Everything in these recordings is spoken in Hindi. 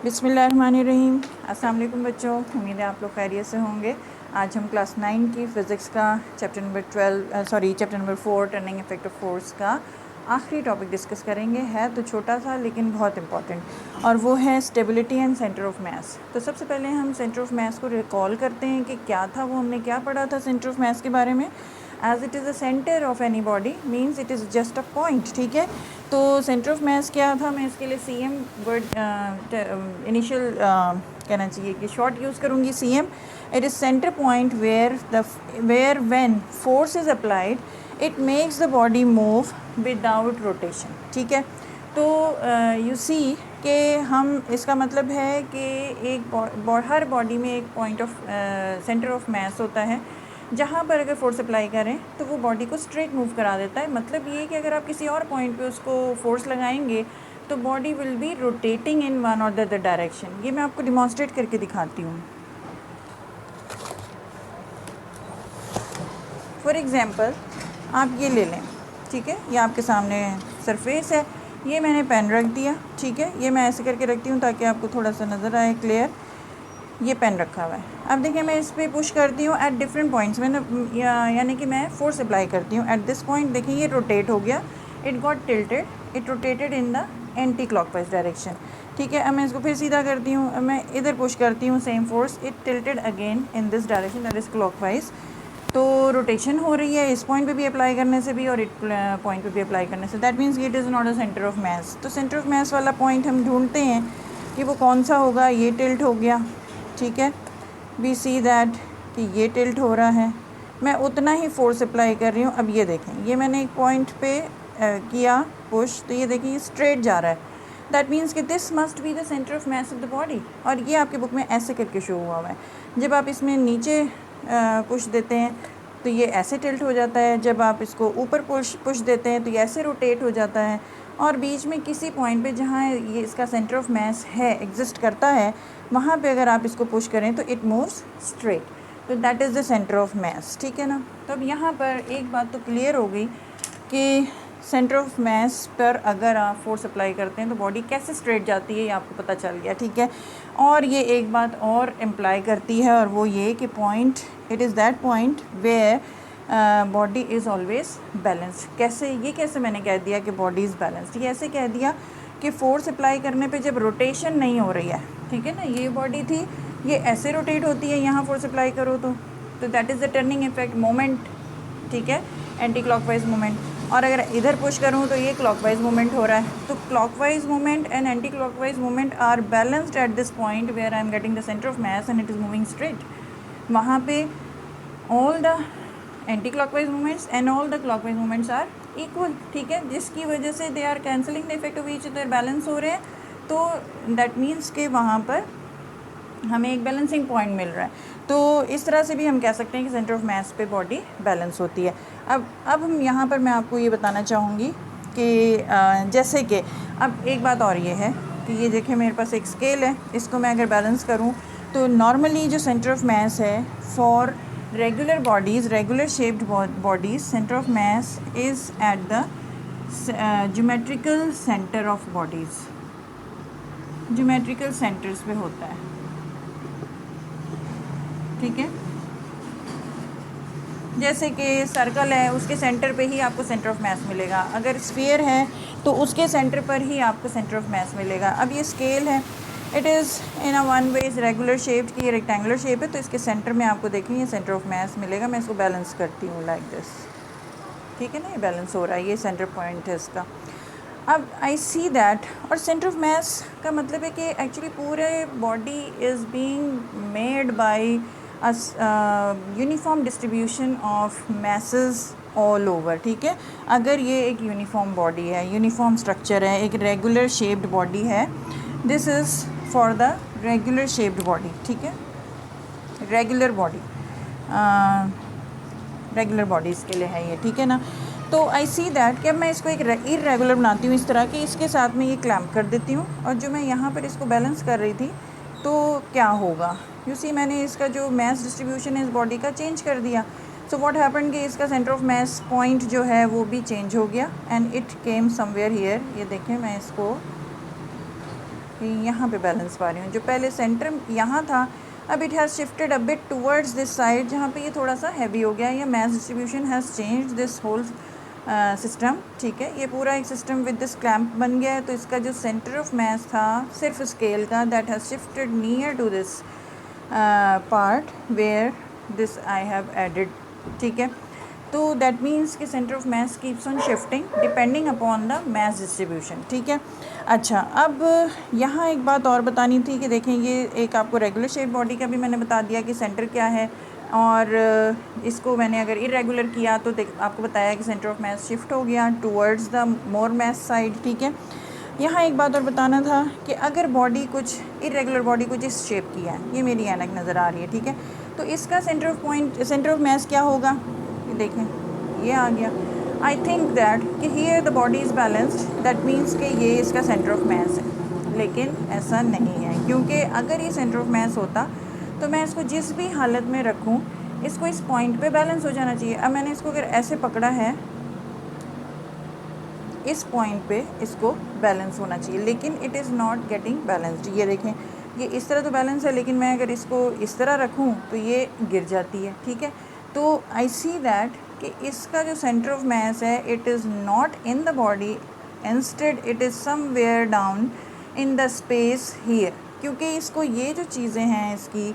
बिस्मिल्लाहिर्रहमानिर्रहीम। अस्सलाम वालेकुम बच्चों, उम्मीद है आप लोग खैरियत से होंगे। आज हम क्लास 9 की फ़िज़िक्स का chapter number 4 turning effect of force का आखिरी टॉपिक डिस्कस करेंगे। है तो छोटा सा लेकिन बहुत इंपॉर्टेंट, और वो है स्टेबिलिटी एंड सेंटर ऑफ मास। तो सबसे पहले हम सेंटर ऑफ मास को रिकॉल करते हैं कि क्या था, वो हमने क्या पढ़ा था सेंटर ऑफ मास के बारे में। As it is the centre of any body means it is just a point. ठीक है, तो सेंटर ऑफ मास क्या था, मैं इसके लिए सी एम वर्ड इनिशियल कहना चाहिए कि शॉर्ट यूज़ करूँगी। C M, it is centre point where when force is applied it makes the body move without rotation. ठीक है, तो यू सी कि हम इसका मतलब है कि हर बॉडी में एक पॉइंट ऑफ सेंटर ऑफ मास होता है जहाँ पर अगर फोर्स अप्लाई करें तो वो बॉडी को स्ट्रेट मूव करा देता है। मतलब ये कि अगर आप किसी और पॉइंट पे उसको फोर्स लगाएंगे तो body will be rotating in one और द अदर डायरेक्शन। ये मैं आपको डिमॉन्स्ट्रेट करके दिखाती हूँ। फॉर एग्ज़ाम्पल आप ये ले लें, ठीक है, ये आपके सामने सरफेस है, ये मैंने पेन रख दिया। ठीक है, ये मैं ऐसे करके रखती हूँ ताकि आपको थोड़ा सा नज़र आए क्लियर। ये पेन रखा हुआ है, अब देखिए मैं इस पर पुश करती हूँ एट डिफरेंट पॉइंट्स में, यानी कि मैं फोर्स अप्लाई करती हूँ एट दिस पॉइंट। देखिए ये रोटेट हो गया, it got tilted, it rotated in the anti clockwise direction. ठीक है, अब मैं इसको फिर सीधा करती हूँ, अब मैं इधर पुश करती हूँ, same force, it tilted again in this direction, that is clockwise. तो रोटेशन हो रही है इस पॉइंट पे भी अप्लाई करने से भी और इट पॉइंट पे भी अप्लाई करने से। That means it is not a centre of मास। तो सेंटर ऑफ मास वाला पॉइंट हम ढूंढते हैं कि वो कौन सा होगा। ये टिल्ट हो गया, ठीक है, वी सी दैट कि ये टिल्ट हो रहा है, मैं उतना ही फोर्स अप्लाई कर रही हूँ। अब ये देखें, ये मैंने एक पॉइंट पे किया पुश, तो ये देखिए ये स्ट्रेट जा रहा है। दैट मीन्स कि this must be the centre of mass of the body. और ये आपके बुक में ऐसे करके शो हुआ है। जब आप इसमें नीचे पुश देते हैं तो ये ऐसे टिल्ट हो जाता है, जब आप इसको ऊपर पुश देते हैं तो ये ऐसे रोटेट हो जाता है। और बीच में किसी पॉइंट पे जहाँ ये इसका सेंटर ऑफ मास है, एग्जिस्ट करता है, वहाँ पे अगर आप इसको पुश करें तो इट मूव्स स्ट्रेट। तो that is the centre of मास। ठीक है ना। तो अब यहाँ पर एक बात तो क्लियर हो गई कि सेंटर ऑफ मास पर अगर आप फोर्स अप्लाई करते हैं तो बॉडी कैसे स्ट्रेट जाती है, ये आपको पता चल गया। ठीक है, और ये एक बात और इम्प्लाई करती है, और वो ये कि point, it is that point where body is always balanced. कैसे, ये कैसे मैंने कह दिया कि बॉडी इज़ बैलेंस्ड, ये ऐसे कह दिया कि फोर्स अप्लाई करने पे जब रोटेशन नहीं हो रही है, ठीक है ना, ये बॉडी थी, ये ऐसे रोटेट होती है, यहाँ फोर्स अप्लाई करो तो that is the turning effect moment. ठीक है, एंटी क्लॉकवाइज मोमेंट। और अगर इधर पुश करूँ तो ये क्लॉकवाइज मोमेंट हो रहा है। तो clockwise moment and anti clockwise moment are balanced at this point where I am getting the centre of mass and it is moving straight. वहाँ पे all the anti clockwise moments and all the clockwise moments are equal. ठीक है, जिसकी वजह से they are cancelling the effect of each other, balance हो रहे हैं। तो दैट मीन्स के वहाँ पर हमें एक बैलेंसिंग पॉइंट मिल रहा है। तो इस तरह से भी हम कह सकते हैं कि सेंटर ऑफ मास पे बॉडी बैलेंस होती है। अब हम यहाँ पर मैं आपको ये बताना चाहूँगी कि जैसे कि अब एक बात और ये है कि ये देखें मेरे पास एक स्केल है, इसको मैं अगर बैलेंस करूँ तो नॉर्मली जो सेंटर ऑफ मास है for regular bodies, regular shaped bodies, centre of mass is at the geometrical centre of bodies, geometrical centres पे होता है। ठीक है, जैसे कि सर्कल है उसके सेंटर पे ही आपको सेंटर ऑफ मास मिलेगा, अगर स्फीयर है तो उसके सेंटर पर ही आपको सेंटर ऑफ मास मिलेगा। अब ये स्केल है, it is in a one way regular shape की, ये रेक्टेंगुलर शेप है, तो इसके सेंटर में आपको देखें ये सेंटर ऑफ मास मिलेगा। मैं इसको बैलेंस करती हूँ लाइक दिस। ठीक है ना, ये बैलेंस हो रहा है, ये सेंटर पॉइंट है इसका। अब आई सी दैट, और सेंटर ऑफ मास का मतलब है कि एक्चुअली पूरे body is being made by uniform distribution of masses all over. ठीक है, अगर ये एक यूनिफॉर्म बॉडी है, यूनिफॉर्म स्ट्रक्चर है, एक रेगुलर शेप्ड बॉडी है, this is for the regular shaped body. ठीक है, रेगुलर बॉडी, रेगुलर बॉडीज़ के लिए है ये। ठीक है ना। तो आई सी दैट कि अब मैं इसको एक इरेगुलर बनाती हूँ इस तरह कि इसके साथ में ये क्लैम्प कर देती हूँ, और जो मैं यहाँ पर इसको बैलेंस कर रही थी तो क्या होगा, यू सी मैंने इसका जो मास डिस्ट्रीब्यूशन है इस बॉडी का चेंज कर दिया। सो व्हाट हैपेंड कि इसका सेंटर ऑफ मास पॉइंट जो है वो भी चेंज हो गया and it came somewhere here. ये देखें, मैं इसको यहाँ पे बैलेंस पा रही हूँ। जो पहले सेंटर यहाँ था, अब it has shifted a bit towards this side, जहाँ पे ये थोड़ा सा हैवी हो गया। ये mass distribution has change this whole system, ठीक है। ये पूरा एक सिस्टम विद दिस क्लैम्प बन गया है। तो इसका जो सेंटर ऑफ मास था सिर्फ स्केल का, that has shifted near to this part where this I have added, ठीक है। तो दैट मीन्स कि centre of mass keeps on shifting depending upon the mass distribution, ठीक है। अच्छा, अब यहाँ एक बात और बतानी थी कि देखें, ये एक आपको रेगुलर शेप बॉडी का भी मैंने बता दिया कि सेंटर क्या है, और इसको मैंने अगर इरेगुलर किया तो आपको बताया कि सेंटर ऑफ मास शिफ्ट हो गया towards the more mass side, ठीक है। यहाँ एक बात और बताना था कि अगर बॉडी कुछ इरेगुलर बॉडी कुछ इस शेप की है, ये मेरी ऐनक नज़र आ रही है, ठीक है, तो इसका सेंटर ऑफ मास क्या होगा, ये देखें ये आ गया। आई थिंक दैट कि here the body is balanced, that means कि ये इसका सेंटर ऑफ मास है, लेकिन ऐसा नहीं है, क्योंकि अगर ये सेंटर ऑफ मास होता तो मैं इसको जिस भी हालत में रखूँ, इसको इस पॉइंट पे बैलेंस हो जाना चाहिए। अब मैंने इसको अगर ऐसे पकड़ा है, इस पॉइंट पे इसको बैलेंस होना चाहिए, लेकिन it is not getting balanced. ये देखें, ये इस तरह तो बैलेंस है, लेकिन मैं अगर इसको इस तरह रखूँ तो ये गिर जाती है, ठीक है। तो आई सी दैट कि इसका जो सेंटर ऑफ मास है, it is not in the body, instead it is somewhere down in the space here, क्योंकि इसको ये जो चीज़ें हैं इसकी,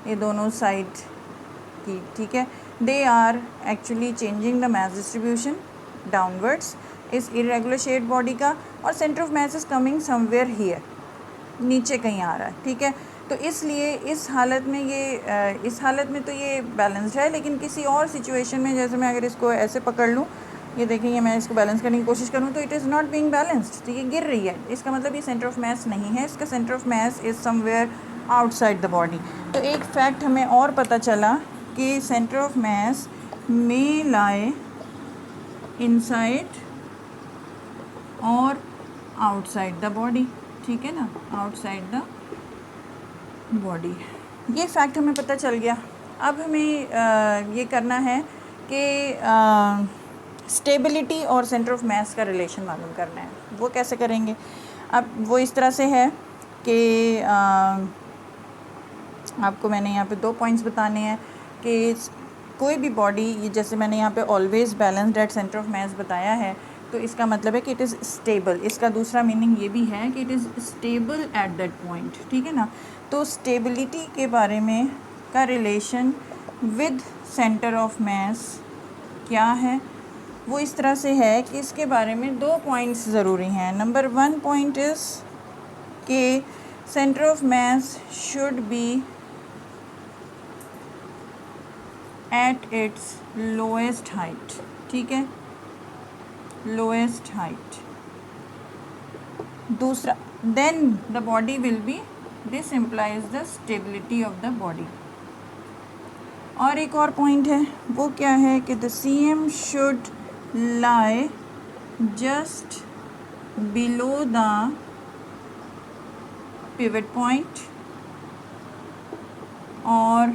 ये दोनों साइड की, ठीक है, they are actually changing the mass distribution downwards इस इरेगुलर शेप बॉडी का, और centre of mass is coming somewhere here, नीचे कहीं आ रहा है, ठीक है। तो इसलिए इस हालत में तो ये बैलेंस्ड है, लेकिन किसी और सिचुएशन में, जैसे मैं अगर इसको ऐसे पकड़ लूँ, ये देखें, ये मैं इसको बैलेंस करने की कोशिश करूँ तो it is not being balanced, तो ये गिर रही है। इसका मतलब ये सेंटर ऑफ मास नहीं है, इसका centre of mass is somewhere outside the body. तो एक फैक्ट हमें और पता चला कि centre of mass may lie inside और आउटसाइड द बॉडी, ठीक है ना, आउटसाइड द बॉडी। ये फैक्ट हमें पता चल गया। अब हमें ये करना है कि स्टेबिलिटी और सेंटर ऑफ मास का रिलेशन मालूम करना है। वो कैसे करेंगे? अब वो इस तरह से है कि आपको मैंने यहाँ पे 2 पॉइंट्स बताने हैं कि कोई भी बॉडी, ये जैसे मैंने यहाँ पे always balanced at centre of मास बताया है, तो इसका मतलब है कि इट इज़ स्टेबल। इसका दूसरा मीनिंग ये भी है कि it is stable at that point, ठीक है ना। तो स्टेबिलिटी के बारे में का relation with centre of mass क्या है, वो इस तरह से है कि इसके बारे में 2 पॉइंट्स ज़रूरी हैं। नंबर 1 पॉइंट इज़ कि centre of mass should be at its lowest height, ठीक है, लोएस्ट हाइट। दूसरा, then the body will be, this implies the stability of the body. और एक और पॉइंट है, वो क्या है कि the CM should lie just below the pivot point और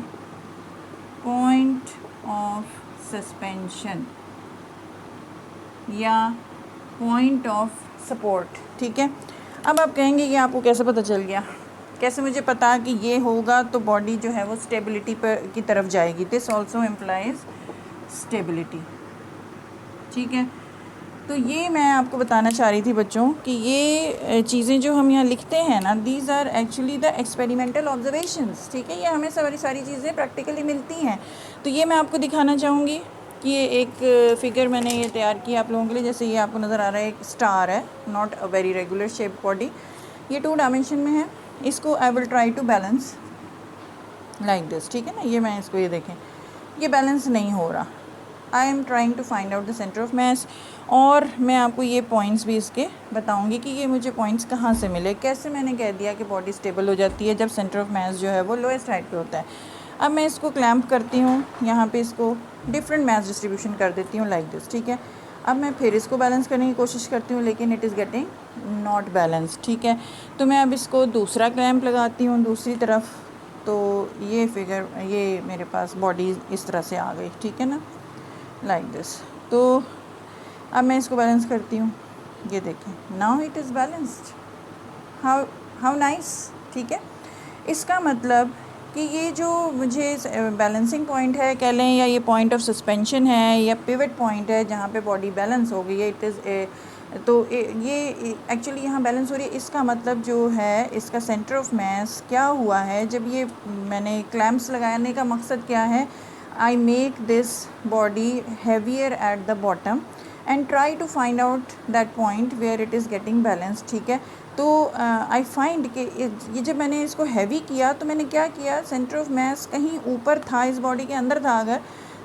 पॉइंट ऑफ सस्पेंशन या पॉइंट ऑफ सपोर्ट, ठीक है। अब आप कहेंगे ये आपको कैसे पता चल गया, कैसे मुझे पता कि ये होगा तो बॉडी जो है वो स्टेबिलिटी पर की तरफ जाएगी। दिस ऑल्सो इम्प्लाइज स्टेबिलिटी, ठीक है। तो ये मैं आपको बताना चाह रही थी बच्चों कि ये चीज़ें जो हम यहाँ लिखते हैं ना, these are actually the experimental observations, ठीक है। ये हमें सारी चीज़ें प्रैक्टिकली मिलती हैं। तो ये मैं आपको दिखाना चाहूँगी कि ये एक फिगर मैंने ये तैयार किया आप लोगों के लिए। जैसे ये आपको नज़र आ रहा है, एक स्टार है, not a very regular shape body, ये 2 डायमेंशन में है। इसको I will try to balance like this, ठीक है ना। ये मैं इसको, ये देखें, ये बैलेंस नहीं हो रहा। I am trying to find out the centre of mass, और मैं आपको ये पॉइंट्स भी इसके बताऊंगी कि ये मुझे पॉइंट्स कहाँ से मिले। कैसे मैंने कह दिया कि बॉडी स्टेबल हो जाती है जब सेंटर ऑफ मास जो है वो लोएस्ट हाइट पे होता है। अब मैं इसको क्लैम्प करती हूँ, यहाँ पे इसको डिफरेंट मास डिस्ट्रीब्यूशन कर देती हूँ लाइक दिस, ठीक है। अब मैं फिर इसको बैलेंस करने की कोशिश करती हूँ, लेकिन it is getting not balance, ठीक है। तो मैं अब इसको दूसरा क्लैम्प लगाती हूँ दूसरी तरफ, तो ये फिगर, ये मेरे पास बॉडी इस तरह से आ गई, ठीक है ना, लाइक दिस। तो अब मैं इसको बैलेंस करती हूँ, ये देखें, now it is balanced. How nice, ठीक है। इसका मतलब कि ये जो मुझे बैलेंसिंग पॉइंट है कह लें, या ये पॉइंट ऑफ सस्पेंशन है, या पिवट पॉइंट है जहाँ पे बॉडी बैलेंस हो गई है, इट इज़ तो ये एक्चुअली यहाँ बैलेंस हो रही है। इसका मतलब जो है इसका सेंटर ऑफ मास क्या हुआ है, जब ये मैंने क्लैम्प्स लगाने का मकसद क्या है, I make this body heavier at the bottom and try to find out that point where it is getting balance, ठीक है। तो आई फाइंड कि ये जब मैंने इसको हैवी किया तो मैंने क्या किया, सेंटर ऑफ मास कहीं ऊपर था, इस बॉडी के अंदर था अगर,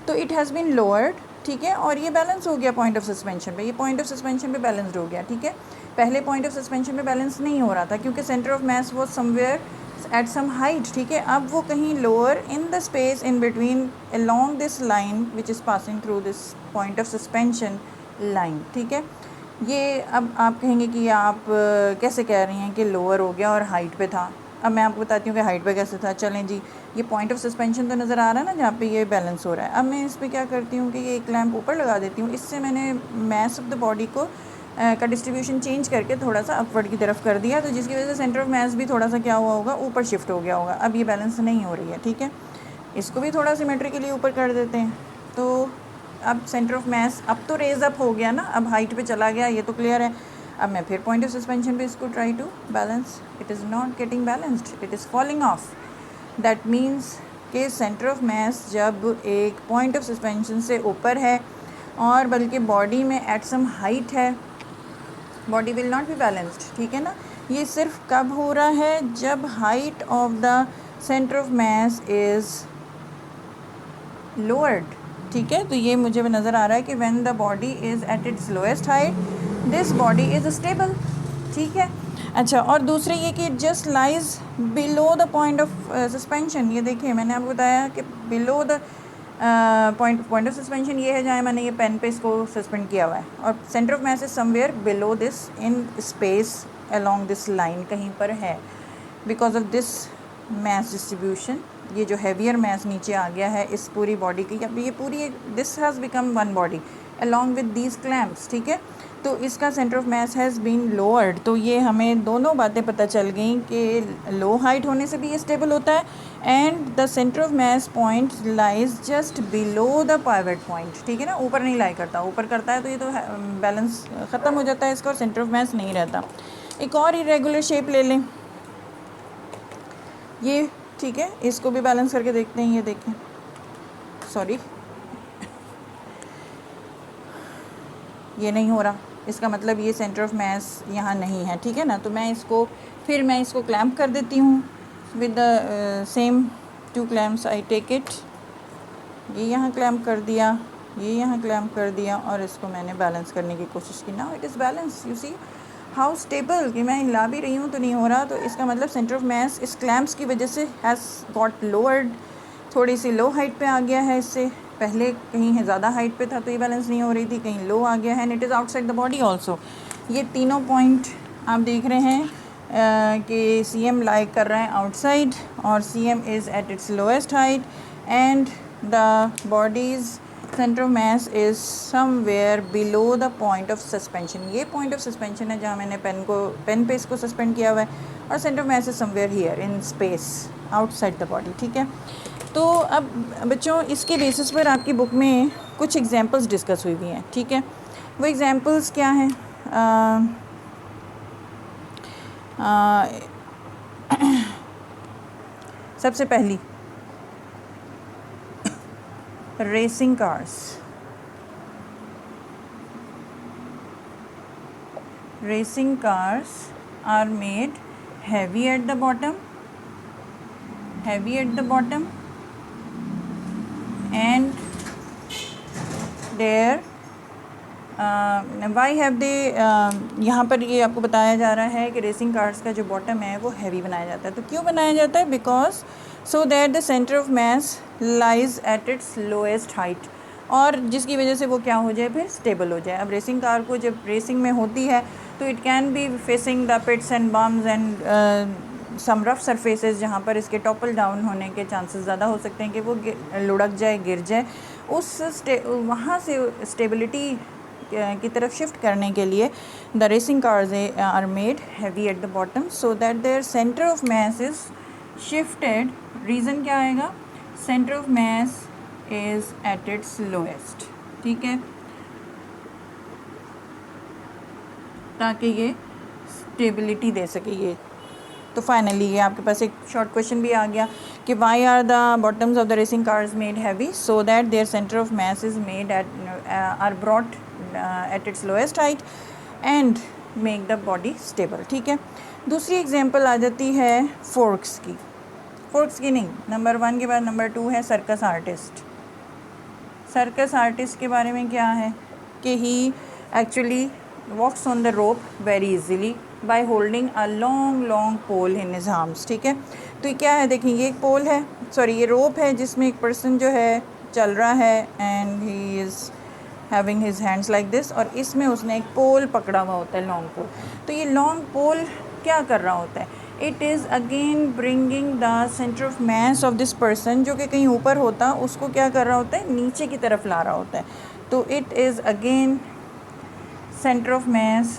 तो इट हैज़ बीन लोअर्ड, ठीक है, और ये बैलेंस हो गया पॉइंट ऑफ सस्पेंशन पे, ये पॉइंट ऑफ सस्पेंशन पे बैलेंस्ड हो गया, ठीक है। पहले पॉइंट ऑफ सस्पेंशन पे बैलेंस नहीं हो रहा था क्योंकि centre of mass was somewhere at some height, ठीक है। अब वो कहीं lower in the space in between along this line which is passing through this point of suspension line, ठीक है। ये अब आप कहेंगे कि आप कैसे कह रही हैं कि लोअर हो गया और हाइट पे था। अब मैं आपको बताती हूँ कि हाइट पे कैसे था। चलें जी, ये पॉइंट ऑफ सस्पेंशन तो नज़र आ रहा है ना जहाँ पे ये बैलेंस हो रहा है। अब मैं इस पर क्या करती हूँ कि ये एक लैम्प ऊपर लगा देती हूँ। इससे मैंने मैस ऑफ द बॉडी को का डिस्ट्रीब्यूशन चेंज करके थोड़ा सा अपवर्ड की तरफ कर दिया, तो जिसकी वजह से सेंटर ऑफ मास भी थोड़ा सा क्या हुआ होगा, ऊपर शिफ्ट हो गया होगा। अब ये बैलेंस नहीं हो रही है, ठीक है। इसको भी थोड़ा सिमेट्री के लिए ऊपर कर देते हैं, तो अब सेंटर ऑफ मास अब तो रेज अप हो गया ना, अब हाइट पे चला गया, ये तो क्लियर है। अब मैं फिर पॉइंट ऑफ सस्पेंशन पे इसको try to balance, it is not getting balanced, it is falling off. That means कि सेंटर ऑफ मास जब एक पॉइंट ऑफ सस्पेंशन से ऊपर है और बल्कि बॉडी में एट सम हाइट है, body will not be balanced, ठीक है ना। ये सिर्फ कब हो रहा है, जब height of the centre of mass is lowered, ठीक है। तो ये मुझे नज़र आ रहा है कि when the body is at its lowest height this body is stable, ठीक है। अच्छा, और दूसरे ये कि just lies below the point of suspension. ये देखिए मैंने आपको बताया कि below the point of suspension ये है जहाँ मैंने ये पेन पे इसको सस्पेंड किया हुआ है, और centre of mass is somewhere below this in space along this line कहीं पर है। Because of this mass distribution ये जो हैवियर मास नीचे आ गया है इस पूरी बॉडी की, अब ये पूरी this has become one body along with these clamps, ठीक है। तो इसका centre of mass has been lowered. तो ये हमें दोनों बातें पता चल गई कि लो हाइट होने से भी ये स्टेबल होता है, and the centre of mass point lies just below the pivot point, ठीक है ना। ऊपर नहीं लाई करता, ऊपर करता है तो ये तो बैलेंस ख़त्म हो जाता है इसका और सेंटर ऑफ मास नहीं रहता। एक और इरेगुलर शेप ले लें ये, ठीक है, इसको भी बैलेंस करके देखते हैं। ये देखें, सॉरी ये नहीं हो रहा, इसका मतलब ये सेंटर ऑफ मास यहाँ नहीं है, ठीक है ना। तो मैं इसको क्लैम्प कर देती हूँ with the same two clamps. I take it, ये यहाँ क्लैम्प कर दिया, ये यहाँ क्लैम्प कर दिया, और इसको मैंने बैलेंस करने की कोशिश की। Now it is balance, you see how stable, कि मैं हिला भी रही हूँ तो नहीं हो रहा। तो इसका मतलब सेंटर ऑफ मास इस क्लैम्प्स की वजह से हैज़ गॉट लोअर्ड, थोड़ी सी लो हाइट पे आ गया है। इससे पहले कहीं है ज़्यादा हाइट पे था तो ये बैलेंस नहीं हो रही थी, कहीं लो आ गया है, and it is outside the body also. ये तीनों पॉइंट आप देख रहे हैं कि सी एम लाइक कर रहा है आउटसाइड, और C M is at its lowest height, and the body's centre of mass is somewhere below the point of suspension. ये पॉइंट ऑफ सस्पेंशन है जहाँ मैंने पेन पे इसको सस्पेंड किया हुआ है, और centre of mass is somewhere here in space outside the body, ठीक है। तो अब बच्चों इसके बेसिस पर आपकी बुक में कुछ एग्जांपल्स डिस्कस हुई हुई हैं, ठीक है। वो एग्जांपल्स क्या हैं, सबसे पहली racing cars. Racing cars are made heavy at the bottom, and there why have they यहाँ पर ये आपको बताया जा रहा है कि रेसिंग कार्स का जो बॉटम है वो हैवी बनाया जाता है। तो क्यों बनाया जाता है? Because so that the centre of mass lies at its lowest height, और जिसकी वजह से वो क्या हो जाए, फिर स्टेबल हो जाए। अब रेसिंग कार को जब रेसिंग में होती है तो it can be facing the pits and bumps and some rough surfaces जहाँ पर इसके टॉपल डाउन होने के चांसेस ज़्यादा हो सकते हैं कि वो लुढ़क जाए, गिर जाए। वहाँ से स्टेबिलिटी की तरफ शिफ्ट करने के लिए the racing cars are made heavy at the bottom so that their centre of mass is shifted. Reason क्या आएगा? Centre of mass is at its lowest, ठीक है, ताकि ये स्टेबिलिटी दे सके ये। तो फाइनली ये आपके पास एक शॉर्ट क्वेश्चन भी आ गया कि why are the bottoms of the racing cars made heavy? So that their centre of mass is made at or brought at its lowest height and make the body stable, ठीक है। दूसरी एग्जांपल आ जाती है फोर्क्स की। फोर्क्स की नहीं, नंबर 1 के बाद नंबर 2 है सर्कस आर्टिस्ट। सर्कस आर्टिस्ट के बारे में क्या है कि ही actually walks on the rope very easily by holding a long pole in his arms, ठीक है। तो ये क्या है, देखिए ये एक पोल है, सॉरी ये रोप है जिसमें एक पर्सन जो है चल रहा है and he is having his hands like this, और इसमें उसने एक पोल पकड़ा हुआ होता है, लॉन्ग पोल। तो ये लॉन्ग पोल क्या कर रहा होता है? It is again bringing the centre of mass of this person, जो कि कहीं ऊपर होता उसको क्या कर रहा होता है, नीचे की तरफ ला रहा होता है। तो it is again center of mass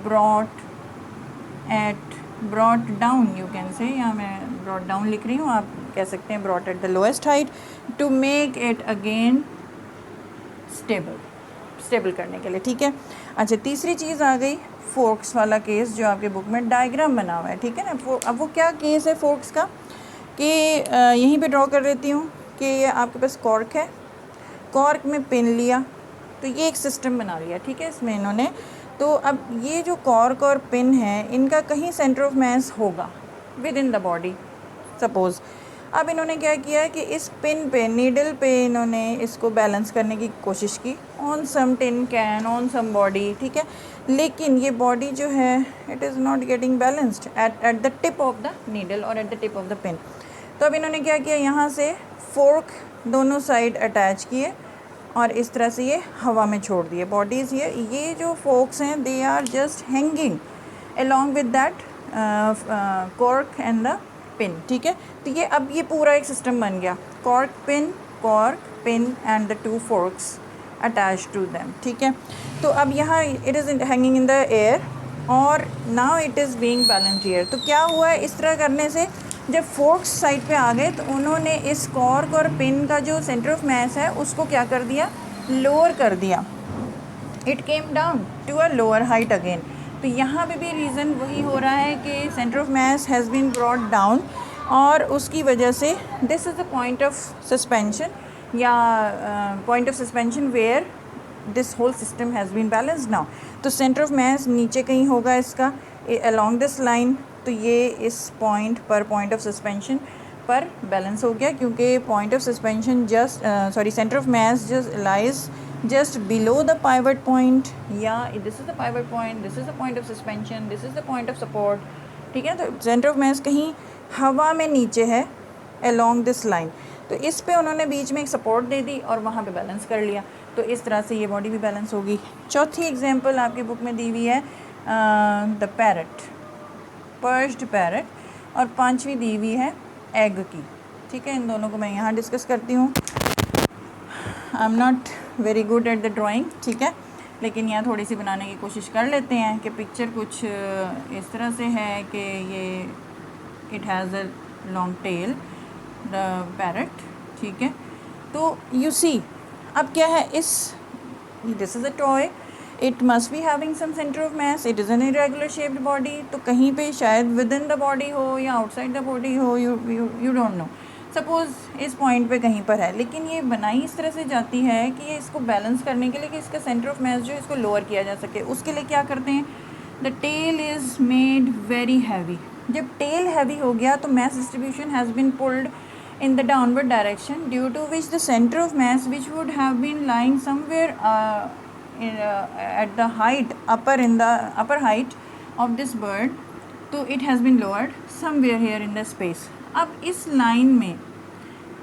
brought down, you can say, या मैं brought down लिख रही हूँ, आप कह सकते हैं brought at the lowest height to make it again stable करने के लिए, ठीक है। अच्छा, तीसरी चीज़ आ गई फोर्क्स वाला केस जो आपके बुक में डायग्राम बना हुआ है, ठीक है ना। अब वो क्या केस है फोर्क्स का कि यहीं पे ड्रॉ कर देती हूँ कि ये आपके पास कॉर्क है, कॉर्क में पिन लिया, तो ये एक सिस्टम बना लिया, ठीक है, इसमें इन्होंने। तो अब ये जो कॉर्क और पिन है इनका कहीं सेंटर ऑफ मास होगा with in the body suppose. अब इन्होंने क्या किया कि इस पिन पे, नीडल पे इन्होंने इसको बैलेंस करने की कोशिश की on some tin can, on some body, ठीक है। लेकिन ये बॉडी जो है it is not getting balanced at the tip of the needle और at the tip of the pin. तो अब इन्होंने क्या किया, यहाँ से फोर्क दोनों साइड अटैच किए और इस तरह से ये हवा में छोड़ दिए बॉडीज़। ये जो फोर्क्स हैं they are just hanging along with that cork and the pin, ठीक है। तो ये अब ये पूरा एक सिस्टम बन गया, cork pin and the 2 forks attach to them, ठीक है। तो अब यहाँ it is hanging in the air और now it is being balanced here. तो क्या हुआ है, इस तरह करने से जब फोर्क्स साइड पे आ गए तो उन्होंने इस कॉर्क और पिन का जो सेंटर ऑफ मास है उसको क्या कर दिया, लोअर कर दिया। It came down to a lower height again. तो यहाँ पे भी रीज़न वही हो रहा है कि centre of mass has been brought down और उसकी वजह से this is the point of suspension या point of suspension where this whole system has been balanced now. तो सेंटर ऑफ मास नीचे कहीं होगा इसका अलॉन्ग दिस लाइन, तो ये इस पॉइंट ऑफ सस्पेंशन पर बैलेंस हो गया, क्योंकि point of suspension centre of mass just lies just below the pivot point, या this is the pivot point, this is the point of suspension, this is the point of support, ठीक है। तो सेंटर ऑफ मास कहीं हवा में नीचे है अलॉन्ग दिस लाइन, तो इस पे उन्होंने बीच में एक सपोर्ट दे दी और वहाँ पे बैलेंस कर लिया, तो इस तरह से ये बॉडी भी बैलेंस होगी। चौथी एग्जांपल आपकी बुक में दी हुई है द पैरट, पर्च्ड पैरट, और पांचवी दी हुई है एग की, ठीक है। इन दोनों को मैं यहाँ डिस्कस करती हूँ। I am not very good at the drawing, ठीक है, लेकिन यहाँ थोड़ी सी बनाने की कोशिश कर लेते हैं कि पिक्चर कुछ इस तरह से है कि ये it has a long tail the parrot, ठीक है। तो यू सी अब क्या है, this is a toy, it must be having some centre of mass, it is an irregular shaped body, तो कहीं पे शायद विद इन द बॉडी हो या आउटसाइड द बॉडी हो, यू डोंट नो। सपोज़ इस पॉइंट पे कहीं पर है, लेकिन ये बनाई इस तरह से जाती है कि ये इसको बैलेंस करने के लिए कि इसका सेंटर ऑफ मास जो है इसको लोअर किया जा सके, उसके लिए क्या करते हैं, the tail is made very heavy. जब टेल हैवी हो गया तो mass distribution has been pulled in the downward direction, due to which the center of mass, which would have been lying somewhere at the height, upper height of this bird, तो it has been lowered somewhere here in the space. अब इस लाइन में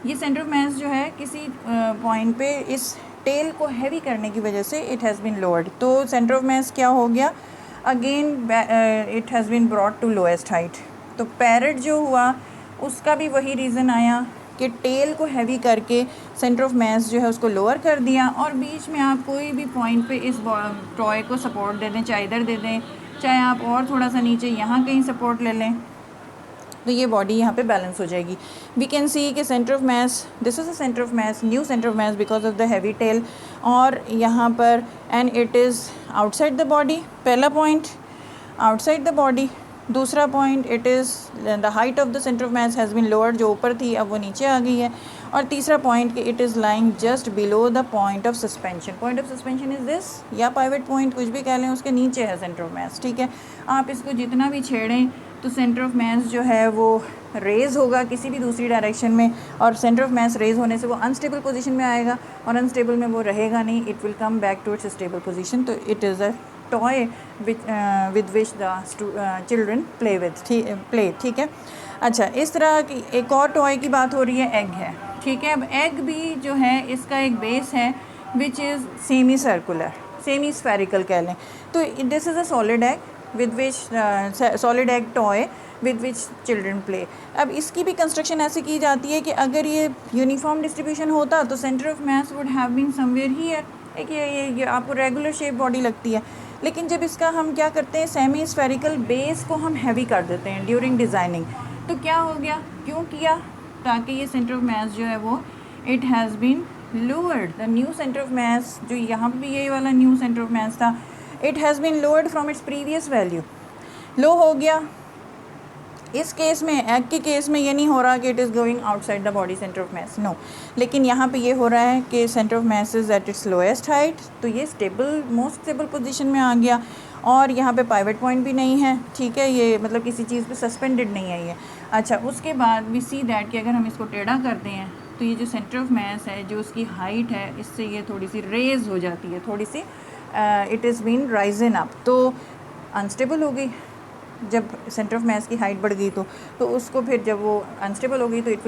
ये सेंटर ऑफ मास जो है किसी पॉइंट पे इस टेल को हैवी करने की वजह से इट हैज़ बीन लोअर्ड, तो सेंटर ऑफ मास क्या हो गया, again it has been brought to lowest height. तो पैरट जो हुआ उसका भी वही रीज़न आया कि टेल को हैवी करके सेंटर ऑफ मास जो है उसको लोअर कर दिया, और बीच में आप कोई भी पॉइंट पे इस टॉय को सपोर्ट दे दें, चाहे इधर दे दें, चाहे आप और थोड़ा सा नीचे यहाँ कहीं सपोर्ट ले लें, तो ये बॉडी यहाँ पे बैलेंस हो जाएगी। वी कैन सी कि centre of mass, this is the centre of mass, new centre of mass because of the heavy tail, और यहाँ पर and it is outside the body. पहला पॉइंट आउटसाइड द बॉडी, दूसरा point it is the height of the centre of mass has been lowered, जो ऊपर थी अब वो नीचे आ गई है, और तीसरा पॉइंट कि it is lying just below the point of suspension. Point of suspension is this, या पाइवट पॉइंट कुछ भी कह लें, उसके नीचे है सेंटर ऑफ मास। ठीक है, आप इसको जितना भी छेड़ें तो सेंटर ऑफ मास जो है वो रेज़ होगा किसी भी दूसरी डायरेक्शन में, और सेंटर ऑफ मास रेज़ होने से वो अनस्टेबल पोजीशन में आएगा, और अनस्टेबल में वो रहेगा नहीं, it will come back to its stable position. तो it is a toy with which the children play play. ठीक है, अच्छा, इस तरह की एक और टॉय की बात हो रही है, एग है। ठीक है, अब एग भी जो है इसका एक बेस है which is semi circular, semi spherical कह लें। तो this is a solid egg with which solid egg toy with which children play। अब इसकी भी कंस्ट्रक्शन ऐसे की जाती है कि अगर ये यूनिफॉर्म डिस्ट्रीब्यूशन होता तो centre of mass would have been somewhere here. एक ये आपको रेगुलर शेप बॉडी लगती है, लेकिन जब इसका हम क्या करते हैं, सेमी स्फेरिकल बेस को हम हैवी कर देते हैं ड्यूरिंग डिज़ाइनिंग। तो क्या हो गया, क्यों किया, ताकि ये सेंटर ऑफ मास जो है वो it has been lowered, the new centre of mass, जो यहाँ पे भी यही वाला न्यू सेंटर ऑफ मास था, it has been lowered from its previous value, low हो गया। इस केस में, एग के केस में ये नहीं हो रहा कि it is going outside the body centre of mass, no, लेकिन यहाँ पे ये हो रहा है कि centre of mass is at its lowest height, तो ये स्टेबल, मोस्ट स्टेबल पोजीशन में आ गया, और यहाँ पे पाइवट पॉइंट भी नहीं है। ठीक है, ये मतलब किसी चीज़ पे सस्पेंडेड नहीं है ये। अच्छा, उसके बाद वी सी दैट कि अगर हम इसको टेढ़ा करते हैं तो ये जो सेंटर ऑफ मास है, जो उसकी हाइट है, इससे ये थोड़ी सी रेज हो जाती है, थोड़ी सी it is been risen up, तो अनस्टेबल हो गई। जब सेंटर ऑफ मास की हाइट बढ़ गई तो उसको फिर जब वो अनस्टेबल हो गई तो it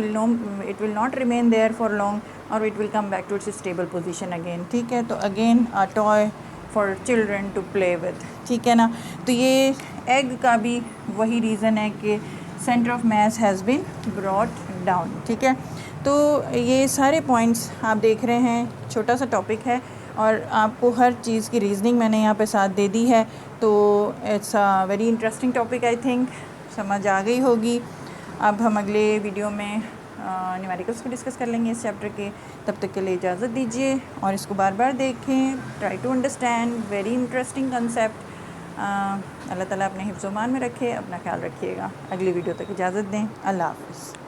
will not remain there for long, और it will come back to its stable position again. ठीक है, तो again a toy for children to play with. ठीक है ना, तो ये एग का भी वही रीज़न है कि centre of mass has been brought down. ठीक है, तो ये सारे पॉइंट्स आप देख रहे हैं, छोटा सा टॉपिक है और आपको हर चीज़ की रीज़निंग मैंने यहाँ पे साथ दे दी है, तो it's a very interesting topic, I think समझ आ गई होगी। अब हम अगले वीडियो में न्यूमेरिकल्स को डिस्कस कर लेंगे इस चैप्टर के। तब तक के लिए इजाज़त दीजिए, और इसको बार बार देखें, try to understand, very interesting concept. अल्लाह ताला अपने हिफ्ज़-ओ-मान में रखे, अपना ख्याल रखिएगा। अगली वीडियो तक इजाज़त दें, अल्लाह हाफ़िज़।